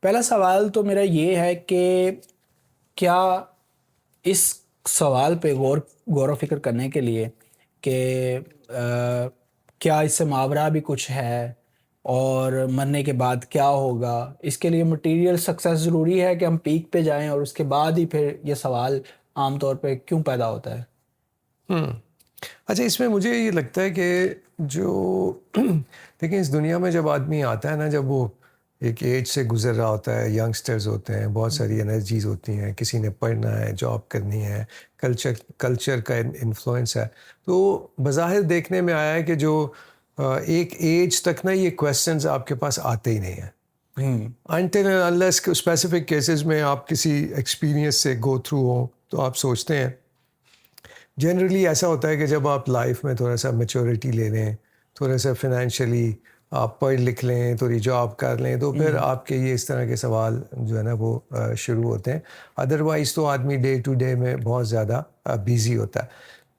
पहला सवाल तो मेरा ये है कि क्या इस सवाल पे गौर व फिक्र करने के लिए कि क्या इससे मावरा भी कुछ है और मरने के बाद क्या होगा, इसके लिए मटेरियल सक्सेस ज़रूरी है कि हम पीक पे जाएं और उसके बाद ही फिर ये सवाल आम तौर पे क्यों पैदा होता है? अच्छा, इसमें मुझे ये लगता है कि जो देखिए, इस दुनिया में जब आदमी आता है ना, जब वो एक एज से गुजर रहा होता है, यंगस्टर्स होते हैं, बहुत सारी एनर्जीज होती हैं, किसी ने पढ़ना है, जॉब करनी है, कल्चर का इन्फ्लुएंस है, तो बज़ाहिर देखने में आया है कि जो एक एज तक ना ये क्वेश्चंस आपके पास आते ही नहीं हैं अनटिल अनलेस स्पेसिफिक केसेस में आप किसी एक्सपीरियंस से गो थ्रू हो, तो आप सोचते हैं। जनरली ऐसा होता है कि जब आप लाइफ में थोड़ा सा मैच्योरिटी ले लें, थोड़ा सा फिनेंशियली आप पढ़ लिख लें, थोड़ी जॉब कर लें, तो फिर आपके ये इस तरह के सवाल जो है ना वो शुरू होते हैं। अदरवाइज़ तो आदमी डे टू डे में बहुत ज़्यादा बिज़ी होता है।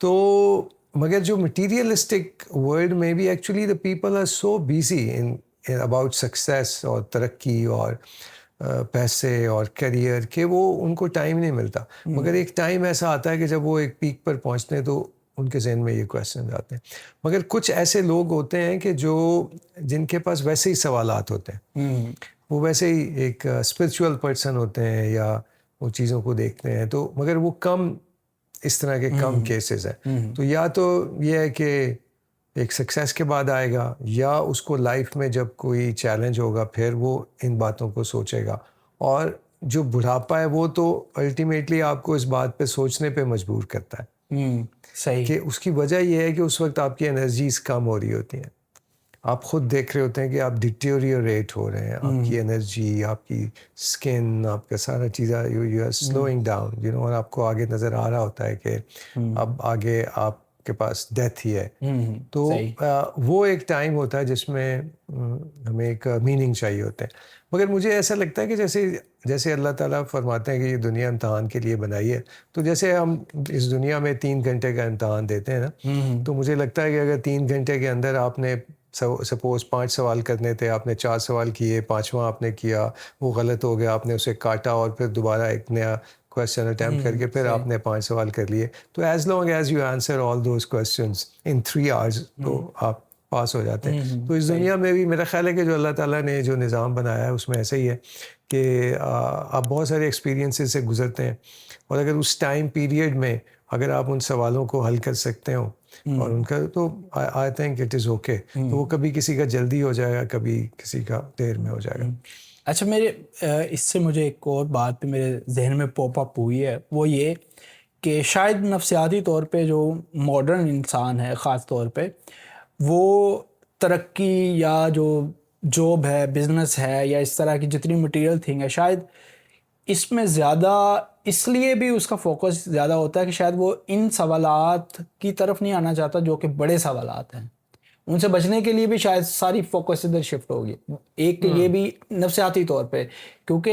तो मगर जो मटीरियलिस्टिक वर्ल्ड में भी actually the people are so busy in about success और तरक्की और पैसे और करियर के वो उनको टाइम नहीं मिलता। मगर एक टाइम ऐसा आता है कि जब वो एक पीक पर पहुंचते हैं तो उनके जहन में ये क्वेश्चन आते हैं। मगर कुछ ऐसे लोग होते हैं कि जो जिनके पास वैसे ही सवालात होते हैं, वो वैसे ही एक स्पिरिचुअल पर्सन होते हैं या वो चीज़ों को देखते हैं, तो मगर वो कम इस तरह के कम केसेस हैं। तो या तो ये है कि एक सक्सेस के बाद आएगा, या उसको लाइफ में जब कोई चैलेंज होगा फिर वो इन बातों को सोचेगा। और जो बुढ़ापा है वो तो अल्टीमेटली आपको इस बात पे सोचने पे मजबूर करता है सही। कि उसकी वजह ये है कि उस वक्त आपकी एनर्जीज कम हो रही होती हैं। आप खुद देख रहे होते हैं कि आप डिटेरियोरेट हो रहे हैं, आपकी एनर्जी, आपकी स्किन, आपका सारा चीज़ यू आर स्लोइंग डाउन, और आपको आगे नज़र आ रहा होता है कि अब आगे आपके पास डेथ ही है। तो सही। वो एक टाइम होता है जिसमें हमें एक मीनिंग चाहिए होता है। मगर मुझे ऐसा लगता है कि जैसे जैसे अल्लाह ताला फरमाते हैं कि ये दुनिया इम्तहान के लिए बनाई है, तो जैसे हम इस दुनिया में 3 घंटे का इम्तहान देते हैं ना, तो मुझे लगता है कि अगर 3 घंटे के अंदर आपने सपोज़ 5 सवाल करने थे, आपने 4 सवाल किए, 5वां आपने किया, वो गलत हो गया, आपने उसे काटा और फिर दोबारा एक नया क्वेश्चन अटैम्प्ट करके फिर सही। आपने 5 सवाल कर लिए। तो as long as you answer all those questions in 3 hours, तो आप पास हो जाते हैं। तो इस सही। दुनिया में भी मेरा ख़्याल है कि जो अल्लाह ताला ने जो निज़ाम बनाया है उसमें ऐसा ही है कि आप बहुत सारे एक्सपीरियंसेस से गुज़रते हैं, और अगर उस टाइम पीरियड में अगर आप उन सवालों को हल कर सकते हो और उनका, तो I think it is okay. तो वो कभी किसी का जल्दी हो जाएगा, कभी किसी का देर में हो जाएगा। अच्छा, मेरे इससे मुझे एक और बात भी मेरे जहन में पॉप अप हुई है, वो ये कि शायद नफसियाती तौर पे जो मॉडर्न इंसान है ख़ास तौर पे, वो तरक्की या जो जॉब है, बिज़नेस है, या इस तरह की जितनी मटेरियल थिंग है, शायद इसमें ज़्यादा इसलिए भी उसका फोकस ज़्यादा होता है कि शायद वो इन सवालात की तरफ नहीं आना चाहता जो कि बड़े सवालात हैं। उनसे बचने के लिए भी शायद सारी फोकस इधर शिफ्ट होगी। एक ये भी नफसियाती तौर पे, क्योंकि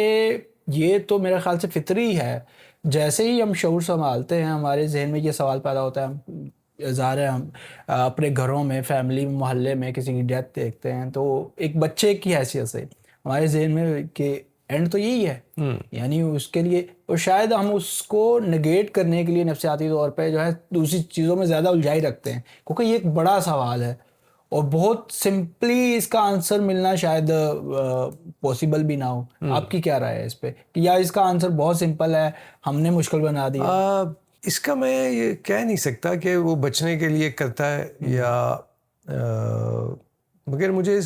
ये तो मेरे ख्याल से फितरी है। जैसे ही हम शऊर संभालते हैं, हमारे जहन में ये सवाल पैदा होता है। हम ज़ाहिर है, हम अपने घरों में, फैमिली में, मोहल्ले में किसी की डेथ देखते हैं, तो एक बच्चे की हैसियत से हमारे जहन में कि एंड तो यही है, यानी उसके लिए, और शायद हम उसको नेगेट करने के लिए नफसियाती तौर पे जो है दूसरी चीज़ों में ज़्यादा उलझाई रखते हैं, क्योंकि ये एक बड़ा सवाल है और बहुत सिंपली इसका आंसर मिलना शायद पॉसिबल भी ना हो। आपकी क्या राय है इस पे, कि या इसका आंसर बहुत सिंपल है, हमने मुश्किल बना दिया? इसका मैं ये कह नहीं सकता कि वो बचने के लिए करता है या मगर मुझे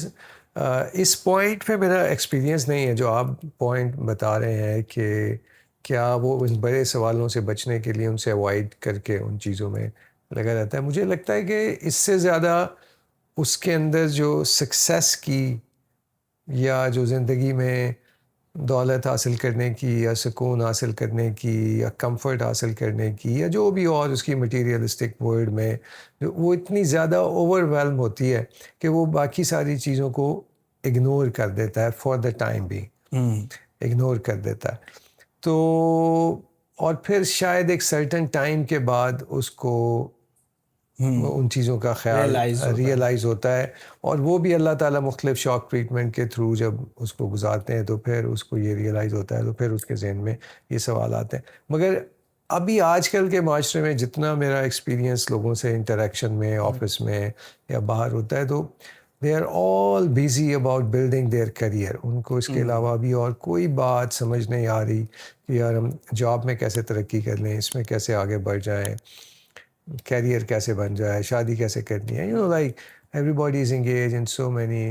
इस पॉइंट पे मेरा एक्सपीरियंस नहीं है जो आप पॉइंट बता रहे हैं कि क्या वो उन बड़े सवालों से बचने के लिए उनसे अवॉइड करके उन चीज़ों में लगा रहता है। मुझे लगता है कि इससे ज़्यादा उसके अंदर जो सक्सेस की या जो ज़िंदगी में दौलत हासिल करने की या सुकून हासिल करने की या कंफर्ट हासिल करने की या जो भी और उसकी मटेरियलिस्टिक वर्ल्ड में वो इतनी ज़्यादा ओवरवेल्म होती है कि वो बाकी सारी चीज़ों को इग्नोर कर देता है, फॉर द टाइम भी इग्नोर कर देता है। तो और फिर शायद एक सर्टेन टाइम के बाद उसको उन चीज़ों का ख्याल रियलाइज़ होता है, और वो भी अल्लाह ताला मुख्तलिफ शॉक ट्रीटमेंट के थ्रू जब उसको गुजारते हैं तो फिर उसको ये रियलाइज़ होता है, तो फिर उसके जहन में ये सवाल आते हैं। मगर अभी आजकल के माशरे में जितना मेरा एक्सपीरियंस लोगों से इंटरेक्शन में, ऑफिस में या बाहर होता है, तो they are all busy about building their career. उनको इसके अलावा अभी और कोई बात समझ नहीं आ रही कि यार हम जॉब में कैसे तरक्की कर लें, इसमें कैसे आगे बढ़ जाएं, कैरियर कैसे बन जाए, शादी कैसे करनी है, like everybody is engage in so many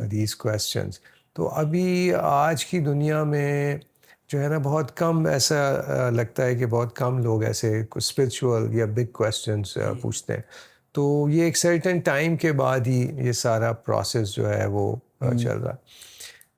these questions. तो अभी आज की दुनिया में जो है ना, बहुत कम ऐसा लगता है कि बहुत कम लोग ऐसे स्पिरिचुअल या बिग क्वेश्चंस पूछते हैं। तो ये एक सर्टेन टाइम के बाद ही ये सारा प्रोसेस जो है वो चल रहा है।